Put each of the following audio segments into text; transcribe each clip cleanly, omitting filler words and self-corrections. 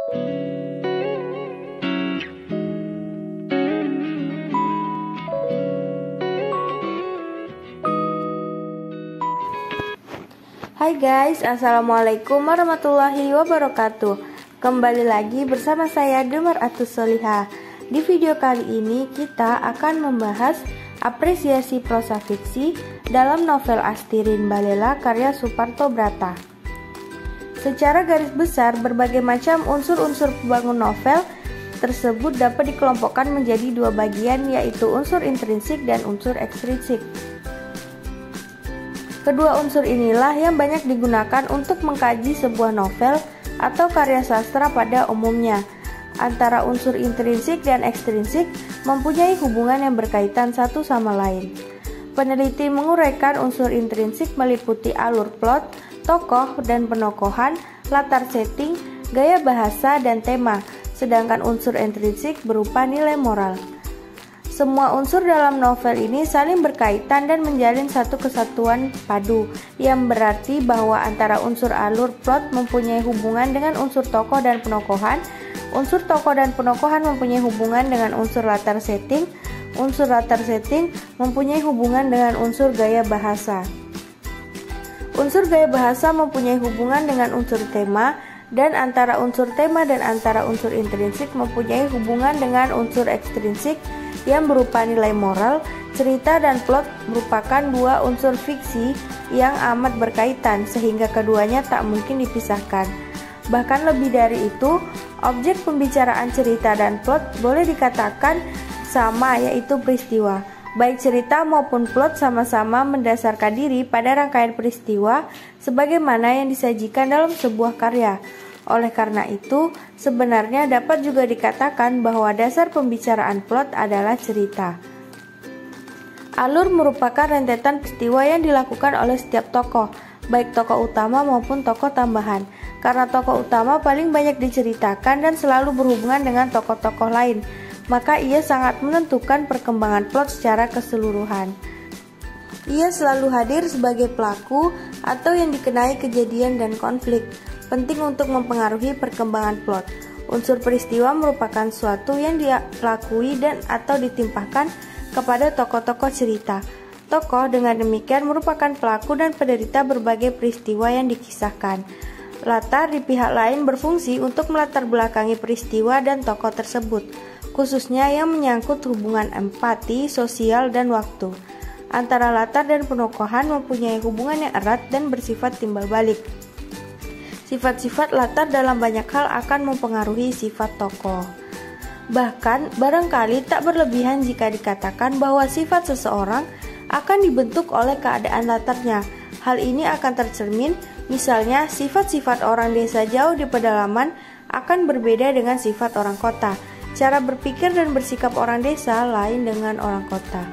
Hai guys, assalamualaikum warahmatullahi wabarakatuh. Kembali lagi bersama saya Demar Atus Solihah. Di video kali ini kita akan membahas apresiasi prosa fiksi dalam novel Astirin Balela karya Suparto Brata. Secara garis besar, berbagai macam unsur-unsur pembangun novel tersebut dapat dikelompokkan menjadi dua bagian, yaitu unsur intrinsik dan unsur ekstrinsik. Kedua unsur inilah yang banyak digunakan untuk mengkaji sebuah novel atau karya sastra pada umumnya. Antara unsur intrinsik dan ekstrinsik mempunyai hubungan yang berkaitan satu sama lain. Peneliti menguraikan unsur intrinsik meliputi alur plot, tokoh dan penokohan, latar setting, gaya bahasa, dan tema, sedangkan unsur intrinsik berupa nilai moral. Semua unsur dalam novel ini saling berkaitan dan menjalin satu kesatuan padu, yang berarti bahwa antara unsur alur plot mempunyai hubungan dengan unsur tokoh dan penokohan, unsur tokoh dan penokohan mempunyai hubungan dengan unsur latar setting mempunyai hubungan dengan unsur gaya bahasa. Unsur gaya bahasa mempunyai hubungan dengan unsur tema, dan antara unsur tema dan antara unsur intrinsik mempunyai hubungan dengan unsur ekstrinsik yang berupa nilai moral. Cerita dan plot merupakan dua unsur fiksi yang amat berkaitan, sehingga keduanya tak mungkin dipisahkan. Bahkan lebih dari itu, objek pembicaraan cerita dan plot boleh dikatakan sama, yaitu peristiwa. Baik cerita maupun plot sama-sama mendasarkan diri pada rangkaian peristiwa sebagaimana yang disajikan dalam sebuah karya. Oleh karena itu, sebenarnya dapat juga dikatakan bahwa dasar pembicaraan plot adalah cerita. Alur merupakan rentetan peristiwa yang dilakukan oleh setiap tokoh, baik tokoh utama maupun tokoh tambahan. Karena tokoh utama paling banyak diceritakan dan selalu berhubungan dengan tokoh-tokoh lain, maka ia sangat menentukan perkembangan plot secara keseluruhan. Ia selalu hadir sebagai pelaku atau yang dikenai kejadian dan konflik, penting untuk mempengaruhi perkembangan plot. Unsur peristiwa merupakan suatu yang dilakui dan atau ditimpahkan kepada tokoh-tokoh cerita. Tokoh dengan demikian merupakan pelaku dan penderita berbagai peristiwa yang dikisahkan. Latar di pihak lain berfungsi untuk melatar belakangi peristiwa dan tokoh tersebut, khususnya yang menyangkut hubungan empati, sosial, dan waktu. Antara latar dan penokohan mempunyai hubungan yang erat dan bersifat timbal balik. Sifat-sifat latar dalam banyak hal akan mempengaruhi sifat tokoh. Bahkan, barangkali tak berlebihan jika dikatakan bahwa sifat seseorang akan dibentuk oleh keadaan latarnya. Hal ini akan tercermin, misalnya sifat-sifat orang desa jauh di pedalaman akan berbeda dengan sifat orang kota. Cara berpikir dan bersikap orang desa lain dengan orang kota.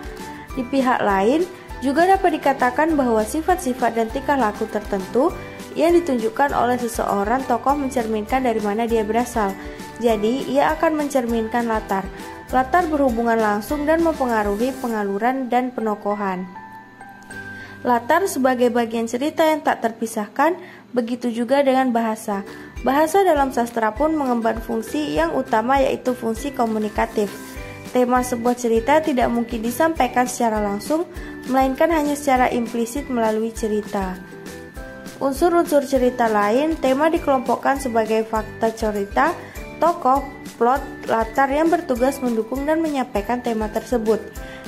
Di pihak lain, juga dapat dikatakan bahwa sifat-sifat dan tingkah laku tertentu yang ditunjukkan oleh seseorang tokoh mencerminkan dari mana dia berasal. Jadi, ia akan mencerminkan latar. Latar berhubungan langsung dan mempengaruhi pengaluran dan penokohan. Latar sebagai bagian cerita yang tak terpisahkan, begitu juga dengan bahasa. Bahasa dalam sastra pun mengemban fungsi yang utama, yaitu fungsi komunikatif. Tema sebuah cerita tidak mungkin disampaikan secara langsung, melainkan hanya secara implisit melalui cerita. Unsur-unsur cerita lain, tema dikelompokkan sebagai fakta cerita, tokoh, plot, latar yang bertugas mendukung dan menyampaikan tema tersebut.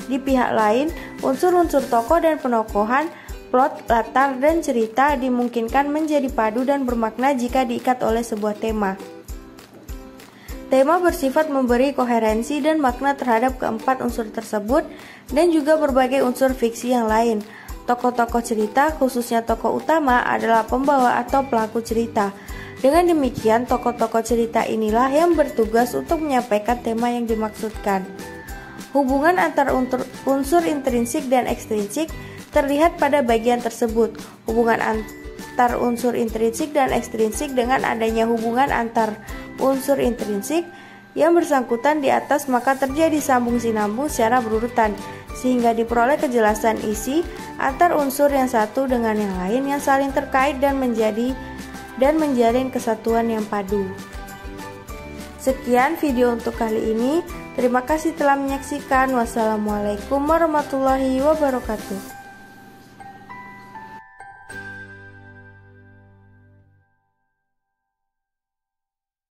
Di pihak lain, unsur-unsur tokoh dan penokohan, plot, latar, dan cerita dimungkinkan menjadi padu dan bermakna jika diikat oleh sebuah tema. Tema bersifat memberi koherensi dan makna terhadap keempat unsur tersebut dan juga berbagai unsur fiksi yang lain. Tokoh-tokoh cerita, khususnya tokoh utama, adalah pembawa atau pelaku cerita. Dengan demikian, tokoh-tokoh cerita inilah yang bertugas untuk menyampaikan tema yang dimaksudkan. Hubungan antara unsur intrinsik dan ekstrinsik terlihat pada bagian tersebut. Hubungan antar unsur intrinsik dan ekstrinsik dengan adanya hubungan antar unsur intrinsik yang bersangkutan di atas, maka terjadi sambung sinambung secara berurutan, sehingga diperoleh kejelasan isi antar unsur yang satu dengan yang lain yang saling terkait dan menjalin kesatuan yang padu. Sekian video untuk kali ini. Terima kasih telah menyaksikan. Wassalamualaikum warahmatullahi wabarakatuh.